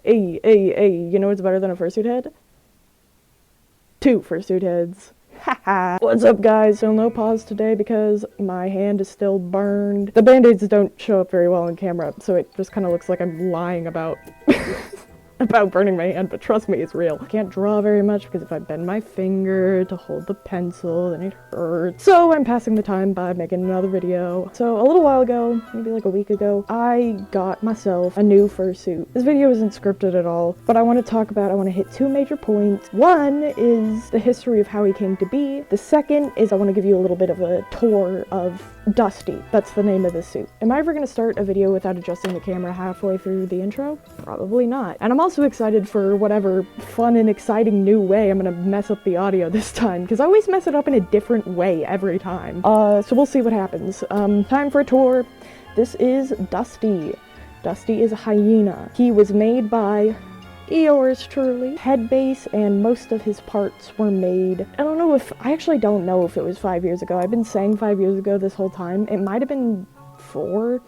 Hey, you know what's better than a fursuit head? 2 fursuit heads. Haha. What's up, guys? So no pause today because my hand is still burned. The band-aids don't show up very well on camera, so it just kind of looks like I'm lying about about burning my hand, but trust me, it's real. I can't draw very much because if I bend my finger to hold the pencil, then it hurts. So I'm passing the time by making another video. So a little while ago, maybe like a week ago, I got myself a new fursuit. This video isn't scripted at all, but I want to hit 2 major points. One is the history of how he came to be. The second is I want to give you a little bit of a tour of Dusty. That's the name of this suit. Am I ever going to start a video without adjusting the camera halfway through the intro? Probably not. And I'm also excited for whatever fun and exciting new way I'm gonna mess up the audio this time, because I always mess it up in a different way every time. So we'll see what happens. Time for a tour. This is Dusty. Dusty is a hyena. He was made by yours truly. Head base and most of his parts were made. I actually don't know if it was 5 years ago. I've been saying 5 years ago this whole time. It might have been 4.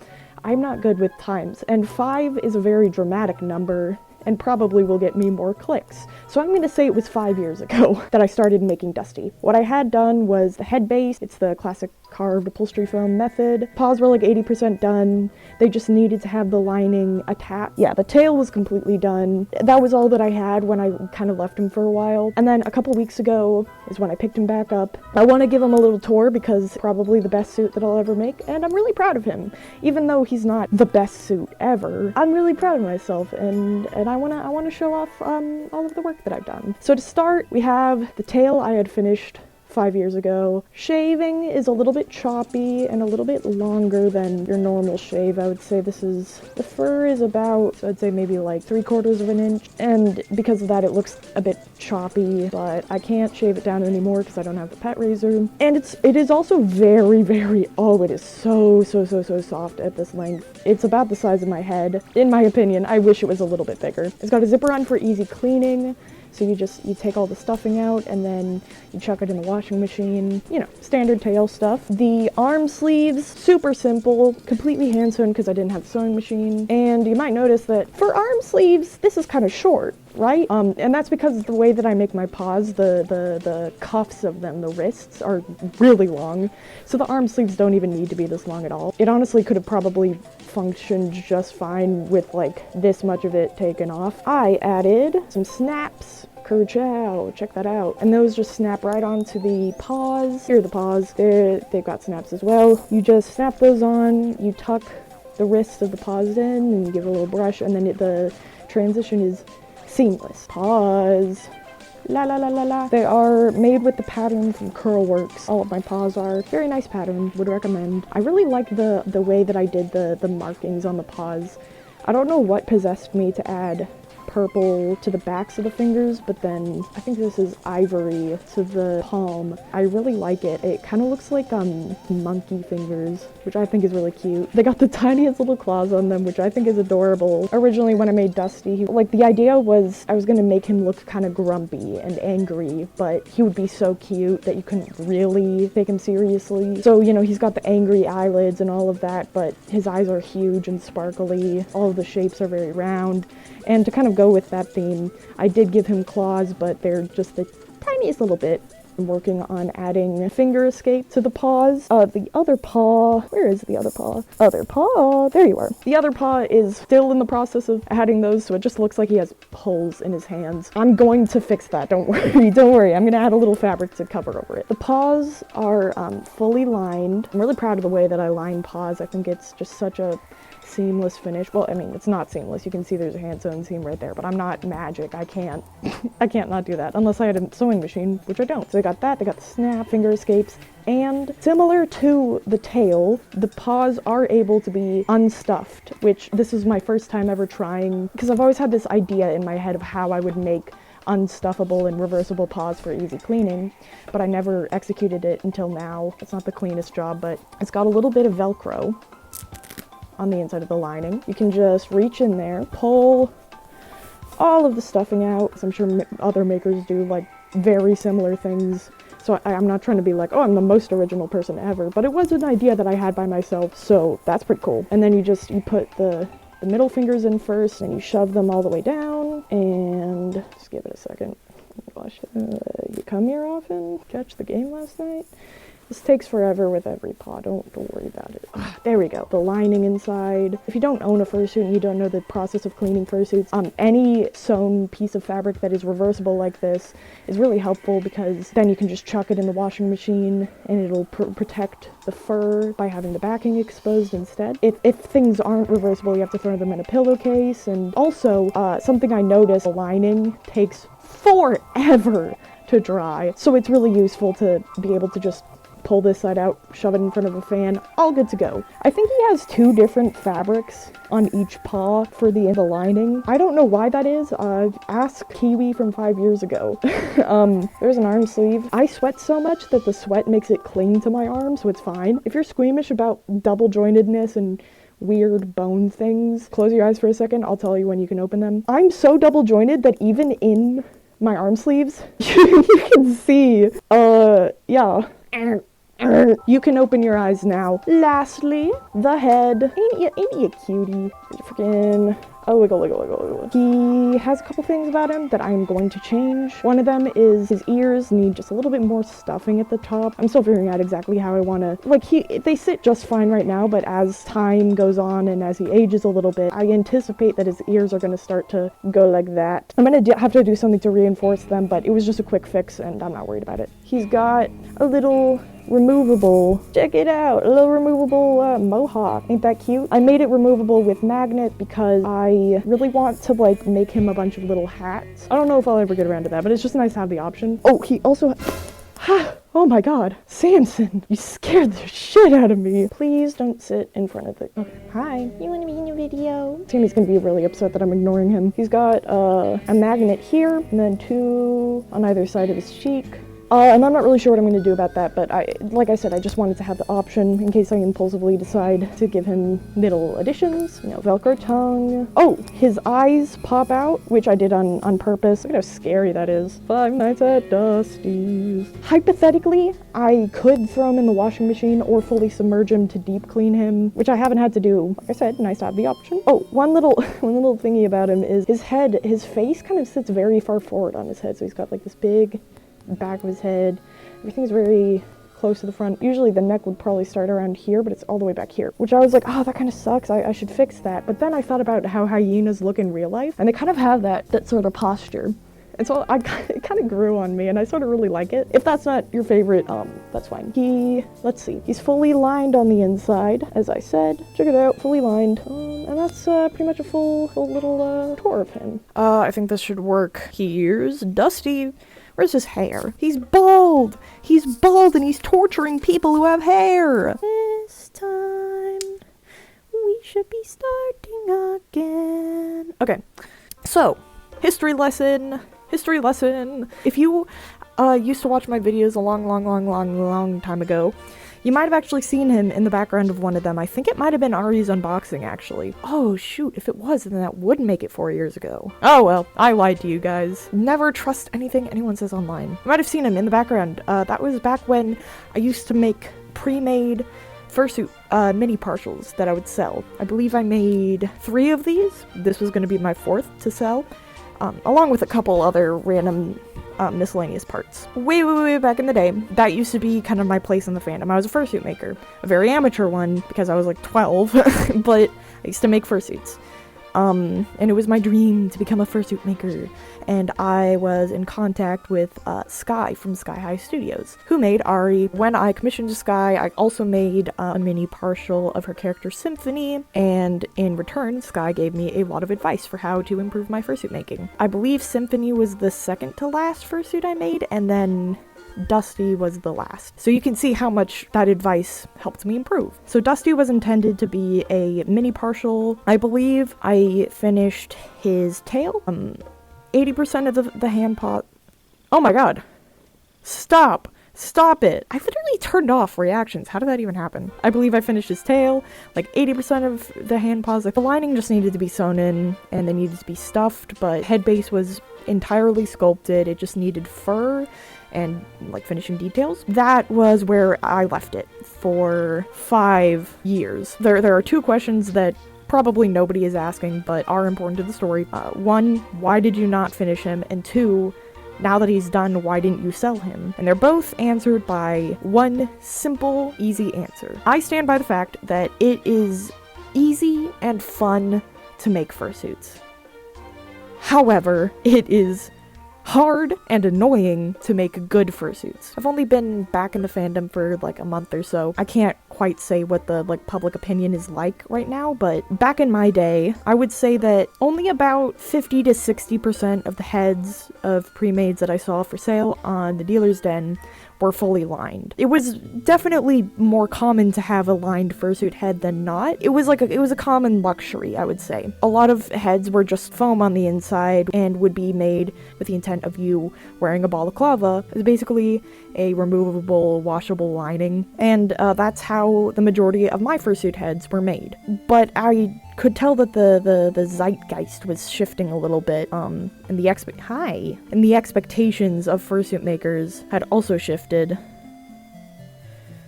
I'm not good with times, and 5 is a very dramatic number and probably will get me more clicks. So I'm gonna say it was 5 years ago that I started making Dusty. What I had done was the head base. It's the classic carved upholstery foam method. Paws were like 80% done. They just needed to have the lining attached. Yeah, the tail was completely done. That was all that I had when I kind of left him for a while. And then a couple weeks ago is when I picked him back up. I want to give him a little tour because probably the best suit that I'll ever make, and I'm really proud of him. Even though he's not the best suit ever, I'm really proud of myself, and I want to show off all of the work that I've done. So to start, we have the tail I had finished 5 years ago. Shaving is a little bit choppy and a little bit longer than your normal shave. I would say the fur is about, I'd say maybe like 3/4 of an inch, and because of that it looks a bit choppy, but I can't shave it down anymore because I don't have the pet razor. And it is also very, it is so soft at this length. It's about the size of my head. In my opinion, I wish it was a little bit bigger. It's got a zipper on for easy cleaning. So you take all the stuffing out and then you chuck it in the washing machine, you know, standard tail stuff. The arm sleeves, super simple, completely hand sewn because I didn't have a sewing machine. And you might notice that for arm sleeves, this is kind of short, right? And that's because the way that I make my paws, the cuffs of them, the wrists, are really long. So the arm sleeves don't even need to be this long at all. It honestly could have probably functioned just fine with like this much of it taken off. I added some snaps. Kerchow, check that out. And those just snap right onto the paws. Here are the paws. They've got snaps as well. You just snap those on, you tuck the wrists of the paws in, and you give it a little brush, and then the transition is seamless. Paws. La la la la la. They are made with the pattern from Curlworks. All of my paws are. Very nice pattern. Would recommend. I really like the way that I did the markings on the paws. I don't know what possessed me to add purple to the backs of the fingers, but then I think this is ivory to the palm. I really like it. It kind of looks like monkey fingers, which I think is really cute. They got the tiniest little claws on them, which I think is adorable. Originally when I made Dusty, the idea was I was gonna make him look kind of grumpy and angry, but he would be so cute that you couldn't really take him seriously. So, you know, he's got the angry eyelids and all of that, but his eyes are huge and sparkly. All of the shapes are very round. And to kind of go with that theme, I did give him claws, but they're just the tiniest little bit. I'm working on adding finger escape to the paws. The other paw, where is the other paw? Other paw, there you are. The other paw is still in the process of adding those, so it just looks like he has holes in his hands. I'm going to fix that, don't worry. I'm gonna add a little fabric to cover over it. The paws are fully lined. I'm really proud of the way that I line paws. I think it's just such a seamless finish. Well, I mean, it's not seamless. You can see there's a hand sewn seam right there, but I'm not magic. I can't not do that unless I had a sewing machine, which I don't. So they got that, they got the snap, finger escapes, and similar to the tail, the paws are able to be unstuffed, which this is my first time ever trying, because I've always had this idea in my head of how I would make unstuffable and reversible paws for easy cleaning, but I never executed it until now. It's not the cleanest job, but it's got a little bit of Velcro on the inside of the lining. You can just reach in there, pull all of the stuffing out. I'm sure other makers do like very similar things. So I'm not trying to be like, oh, I'm the most original person ever, but it was an idea that I had by myself, so that's pretty cool. And then you put the the middle fingers in first, and you shove them all the way down, and just give it a second. Oh my gosh. You come here often? Catch the game last night? This takes forever with every paw. Don't worry about it. There we go. The lining inside. If you don't own a fursuit and you don't know the process of cleaning fursuits, any sewn piece of fabric that is reversible like this is really helpful, because then you can just chuck it in the washing machine and it'll protect the fur by having the backing exposed instead. If things aren't reversible, you have to throw them in a pillowcase. And also, something I noticed, the lining takes forever to dry. So it's really useful to be able to just pull this side out, shove it in front of a fan, all good to go. I think he has 2 different fabrics on each paw for the lining. I don't know why that is. Ask Kiwi from 5 years ago. There's an arm sleeve. I sweat so much that the sweat makes it cling to my arm, so it's fine. If you're squeamish about double jointedness and weird bone things, close your eyes for a second. I'll tell you when you can open them. I'm so double jointed that even in my arm sleeves, you can see, yeah. You can open your eyes now. Lastly, the head. Ain't you cutie? Freaking. Oh, wiggle, wiggle, wiggle, wiggle. He has a couple things about him that I'm going to change. One of them is his ears need just a little bit more stuffing at the top. I'm still figuring out exactly how I want to... Like, they sit just fine right now, but as time goes on and as he ages a little bit, I anticipate that his ears are going to start to go like that. I'm going to have to do something to reinforce them, but it was just a quick fix, and I'm not worried about it. He's got a little removable, check it out, a little removable mohawk. Ain't that cute? I made it removable with magnet because I really want to like make him a bunch of little hats. I don't know if I'll ever get around to that, but it's just nice to have the option. Oh, he also oh my god, Samson, you scared the shit out of me. Please don't sit in front of the... Oh, hi, you want to be in a video? Sammy's gonna be really upset that I'm ignoring him. He's got a magnet here, and then 2 on either side of his cheek. And I'm not really sure what I'm going to do about that, but like I said, I just wanted to have the option in case I impulsively decide to give him little additions. You know, Velcro tongue. Oh, his eyes pop out, which I did on purpose. Look at how scary that is. 5 Nights at Dusty's. Hypothetically, I could throw him in the washing machine or fully submerge him to deep clean him, which I haven't had to do. Like I said, nice to have the option. Oh, one little thingy about him is his face kind of sits very far forward on his head, so he's got like this big back of his head. Everything's very close to the front. Usually the neck would probably start around here, but it's all the way back here, which I was like, oh, that kind of sucks. I should fix that. But then I thought about how hyenas look in real life, and they kind of have that sort of posture. And so it kind of grew on me, and I sort of really like it. If that's not your favorite, that's fine. Let's see. He's fully lined on the inside, as I said. Check it out, fully lined. And that's pretty much a full little tour of him. I think this should work. Here's Dusty. Where's his hair? He's bald! He's bald and he's torturing people who have hair! This time, we should be starting again. Okay, so, history lesson. If you used to watch my videos a long time ago, you might have actually seen him in the background of one of them. I think it might have been Ari's unboxing, actually. Oh, shoot, if it was, then that would make it 4 years ago. Oh, well, I lied to you guys. Never trust anything anyone says online. You might have seen him in the background. That was back when I used to make pre-made fursuit mini partials that I would sell. I believe I made 3 of these. This was going to be my 4th to sell, along with a couple other random miscellaneous parts. Way back in the day, that used to be kind of my place in the fandom. I was a fursuit maker. A very amateur one, because I was like 12, but I used to make fursuits. And it was my dream to become a fursuit maker. And I was in contact with Sky from Sky High Studios, who made Ari. When I commissioned Sky, I also made a mini partial of her character Symphony, and in return, Sky gave me a lot of advice for how to improve my fursuit making. I believe Symphony was the second to last fursuit I made, and then Dusty was the last. So you can see how much that advice helped me improve. So Dusty was intended to be a mini partial. I believe I finished his tail. 80% of the hand paw. Oh my god. Stop it. I literally turned off reactions. How did that even happen? I believe I finished his tail, like 80% of the hand paws. Like the lining just needed to be sewn in and they needed to be stuffed, but head base was entirely sculpted. It just needed fur and like finishing details. That was where I left it for 5 years. There are 2 questions that probably nobody is asking, but are important to the story. 1, why did you not finish him? And 2, now that he's done, why didn't you sell him? And they're both answered by one simple, easy answer. I stand by the fact that it is easy and fun to make fursuits. However, it is hard and annoying to make good fursuits. I've only been back in the fandom for like a month or so. I can't quite say what the public opinion is like right now, but back in my day, I would say that only about 50 to 60% of the heads of pre-mades that I saw for sale on the dealer's den were fully lined. It was definitely more common to have a lined fursuit head than not. It was a common luxury, I would say. A lot of heads were just foam on the inside and would be made with the intent of you wearing a balaclava. It's basically a removable, washable lining, and that's how the majority of my fursuit heads were made. But I could tell that the zeitgeist was shifting a little bit, and the expectations of fursuit makers had also shifted,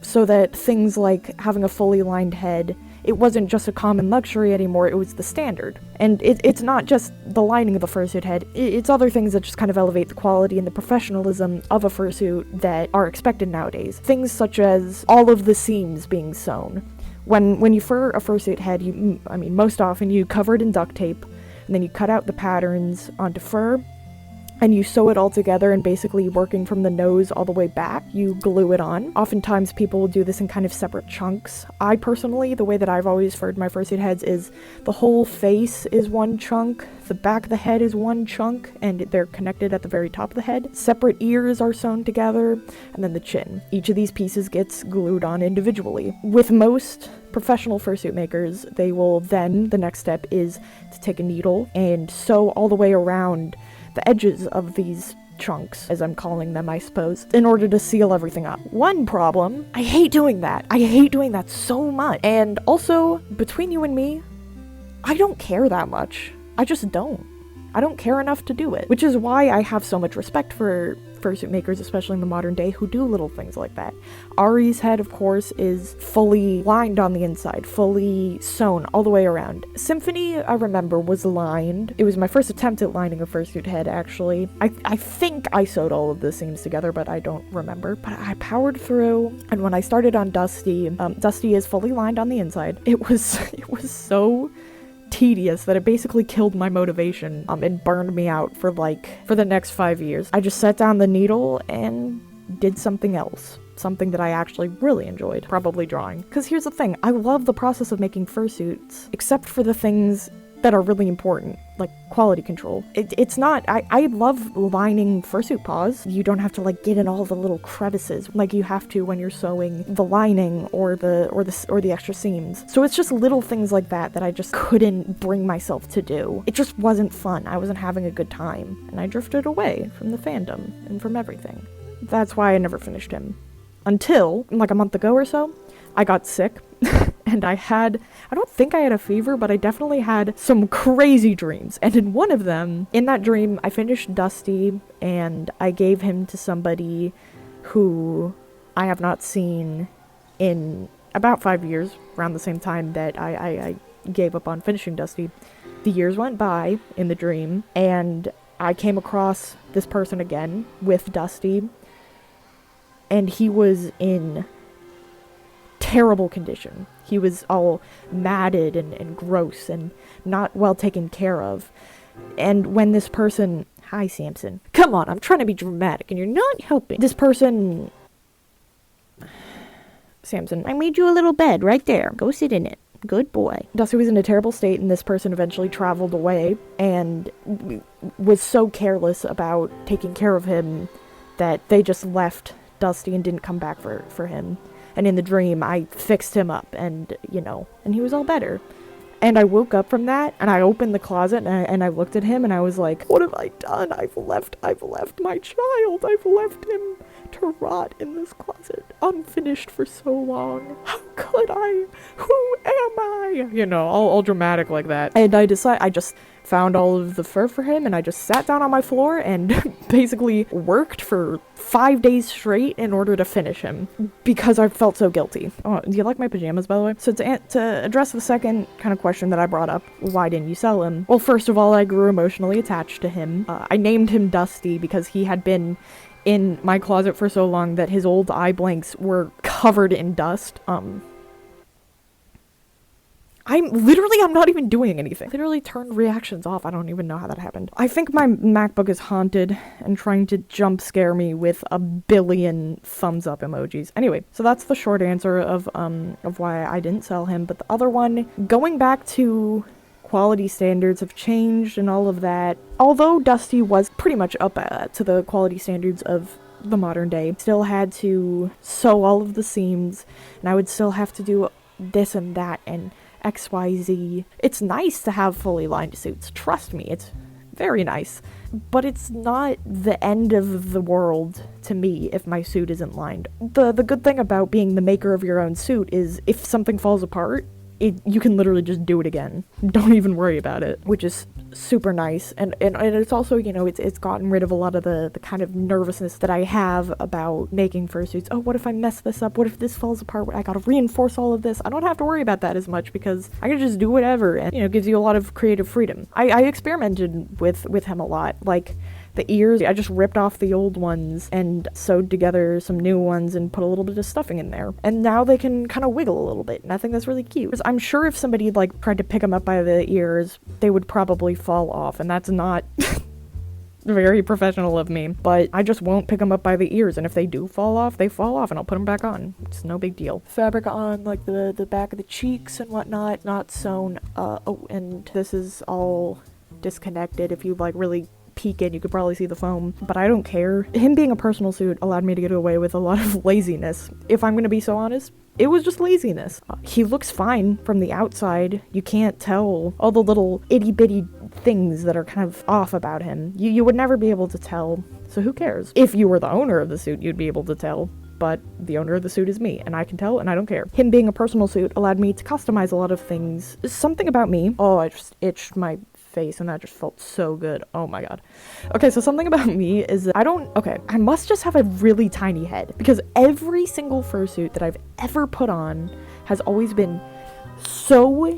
so that things like having a fully lined head, it wasn't just a common luxury anymore, it was the standard. And it's not just the lining of a fursuit head, it's other things that just kind of elevate the quality and the professionalism of a fursuit that are expected nowadays. Things such as all of the seams being sewn. When you fur a fursuit head, most often you cover it in duct tape, and then you cut out the patterns onto fur, and you sew it all together, and basically working from the nose all the way back, you glue it on. Oftentimes people will do this in kind of separate chunks. I personally, the way that I've always furred my fursuit heads is the whole face is one chunk, the back of the head is one chunk, and they're connected at the very top of the head. Separate ears are sewn together, and then the chin. Each of these pieces gets glued on individually. With most professional fursuit makers, they will then, the next step is to take a needle and sew all the way around the edges of these chunks, as I'm calling them, I suppose, in order to seal everything up. One problem, I hate doing that. I hate doing that so much. And also, between you and me, I don't care that much. I just don't. I don't care enough to do it, which is why I have so much respect for fursuit makers, especially in the modern day, who do little things like that. Ari's head, of course, is fully lined on the inside, fully sewn all the way around. Symphony, I remember, was lined. It was my first attempt at lining a fursuit head, actually. I think I sewed all of the seams together, but I don't remember. But I powered through, and when I started on Dusty, Dusty is fully lined on the inside. It was so tedious that it basically killed my motivation and burned me out for the next 5 years. I just set down the needle and did something else. Something that I actually really enjoyed. Probably drawing. Because here's the thing, I love the process of making fursuits, except for the things that are really important, like quality control. It's not, I love lining fursuit paws. You don't have to get in all the little crevices like you have to when you're sewing the lining or the extra seams. So it's just little things like that that I just couldn't bring myself to do. It just wasn't fun. I wasn't having a good time, and I drifted away from the fandom and from everything. That's why I never finished him. Until, a month ago or so, I got sick, and I don't think I had a fever, but I definitely had some crazy dreams. And in one of them, in that dream, I finished Dusty, and I gave him to somebody who I have not seen in about 5 years, around the same time that I gave up on finishing Dusty. The years went by in the dream, and I came across this person again with Dusty, and he was in terrible condition. He was all matted and gross and not well taken care of. And when this person... Hi, Samson. Come on, I'm trying to be dramatic and you're not helping. This person... Samson, I made you a little bed right there. Go sit in it. Good boy. Dusty was in a terrible state, and this person eventually traveled away and was so careless about taking care of him that they just left Dusty and didn't come back for him. And in the dream, I fixed him up, and he was all better. And I woke up from that, and I opened the closet, and I looked at him, and I was like, what have I done? I've left my child. I've left him to rot in this closet, unfinished for so long. How could I? Who am I? You know, all dramatic like that. And I just found all of the fur for him, and I just sat down on my floor and basically worked for 5 days straight in order to finish him because I felt so guilty. Oh, do you like my pajamas, by the way? So to address the second kind of question that I brought up, why didn't you sell him? Well, first of all, I grew emotionally attached to him. I named him Dusty because he had been in my closet for so long that his old eye blanks were covered in dust. I'm not even doing anything. Literally turned reactions off. I don't even know how that happened. I think my MacBook is haunted and trying to jump scare me with a billion thumbs up emojis. Anyway, so that's the short answer of why I didn't sell him. But the other one, going back to quality standards have changed and all of that. Although Dusty was pretty much up to the quality standards of the modern day, still had to sew all of the seams, and I would still have to do this and that and XYZ. It's nice to have fully lined suits. Trust me, it's very nice. But it's not the end of the world to me if my suit isn't lined. The good thing about being the maker of your own suit is if something falls apart, you can literally just do it again. Don't even worry about it, which is super nice. And it's also, you know, it's gotten rid of a lot of the kind of nervousness that I have about making fursuits. Oh, what if I mess this up? What if this falls apart? I gotta reinforce all of this. I don't have to worry about that as much because I can just do whatever, and, you know, it gives you a lot of creative freedom. I experimented with him a lot. Like, the ears, I just ripped off the old ones and sewed together some new ones and put a little bit of stuffing in there. And now they can kind of wiggle a little bit, and I think that's really cute. Because I'm sure if somebody, like, tried to pick them up by the ears, they would probably fall off, and that's not very professional of me. But I just won't pick them up by the ears, and if they do fall off, they fall off, and I'll put them back on. It's no big deal. Fabric on, like, the back of the cheeks and whatnot, not sewn. Oh, and this is all disconnected. If you, like, really peek in, you could probably see the foam, but I don't care. Him being a personal suit allowed me to get away with a lot of laziness. If I'm gonna be so honest, it was just laziness. He looks fine from the outside. You can't tell all the little itty-bitty things that are kind of off about him. You would never be able to tell, so who cares? If you were the owner of the suit, you'd be able to tell. But the owner of the suit is me, and I can tell, and I don't care. Him being a personal suit allowed me to customize a lot of things. Something about me. Oh, I just itched my face, and that just felt so good. Oh my god. Okay, so something about me is that I must just have a really tiny head, because every single fursuit that I've ever put on has always been so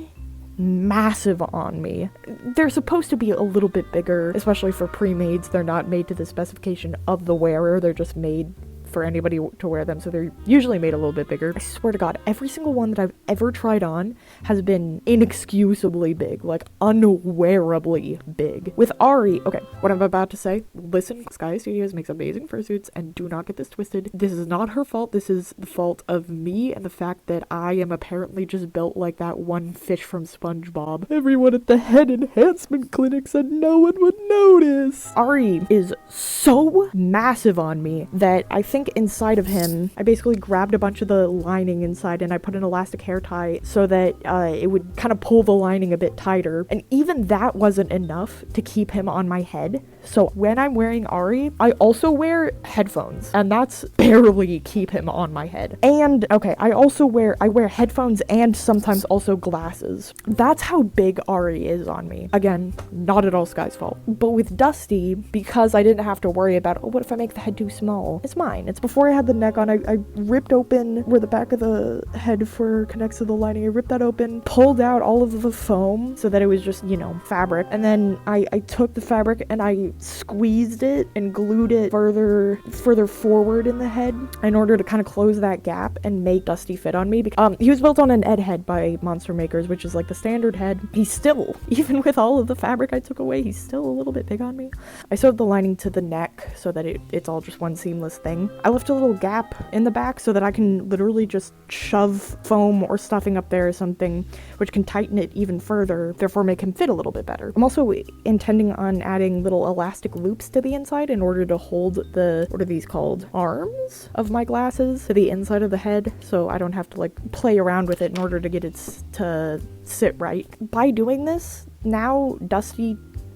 massive on me. They're supposed to be a little bit bigger, especially for pre-mades. They're not made to the specification of the wearer, they're just made for anybody to wear them, so they're usually made a little bit bigger. I swear to god, every single one that I've ever tried on has been inexcusably big, like unwearably big. With Ari, okay, what I'm about to say, listen, Sky Studios makes amazing fursuits, and do not get this twisted. This is not her fault, this is the fault of me and the fact that I am apparently just built like that one fish from SpongeBob. Everyone at the head enhancement clinic said no one would notice. Ari is so massive on me that I think inside of him, I basically grabbed a bunch of the lining inside and I put an elastic hair tie so that it would kind of pull the lining a bit tighter. And even that wasn't enough to keep him on my head. So when I'm wearing Ari, I also wear headphones, and that's barely keep him on my head. And okay, I wear headphones and sometimes also glasses. That's how big Ari is on me. Again, not at all Sky's fault. But with Dusty, because I didn't have to worry about, oh, what if I make the head too small? It's mine. It's before I had the neck on. I ripped open where the back of the head fur connects to the lining. I ripped that open, pulled out all of the foam so that it was just, you know, fabric. And then I took the fabric and I squeezed it and glued it further forward in the head in order to kind of close that gap and make Dusty fit on me. He was built on an Ed head by Monster Makers, which is like the standard head. He's still, even with all of the fabric I took away, he's still a little bit big on me. I sewed the lining to the neck so that it's all just one seamless thing. I left a little gap in the back so that I can literally just shove foam or stuffing up there or something, which can tighten it even further, therefore make him fit a little bit better. I'm also intending on adding little elastic loops to the inside in order to hold the, what are these called? Arms of my glasses to the inside of the head, so I don't have to like play around with it in order to get it to sit right. By doing this, now Dusty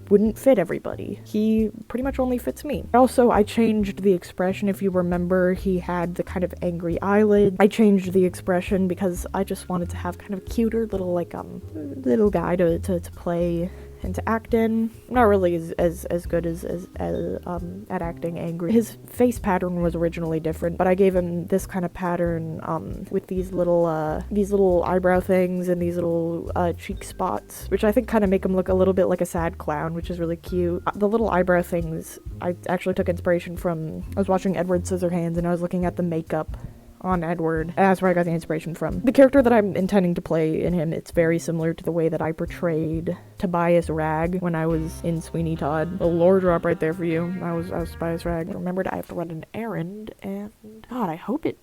wouldn't fit everybody. He pretty much only fits me. Also, I changed the expression. If you remember, he had the kind of angry eyelid. I changed the expression because I just wanted to have kind of a cuter little, like, little guy to play and to act in. I'm not really as good as at acting angry. His face pattern was originally different, but I gave him this kind of pattern with these little eyebrow things and these little cheek spots, which I think kind of make him look a little bit like a sad clown, which is really cute. The little eyebrow things I actually took inspiration from. I was watching Edward Scissorhands and I was looking at the makeup on Edward. That's where I got the inspiration from. The character that I'm intending to play in him, it's very similar to the way that I portrayed Tobias Ragg when I was in Sweeney Todd. A lore drop right there for you. I was Tobias Ragg. Remembered I have to run an errand, and God, I hope it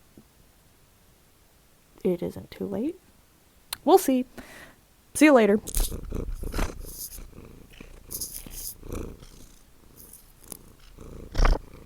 isn't too late. We'll see. See you later.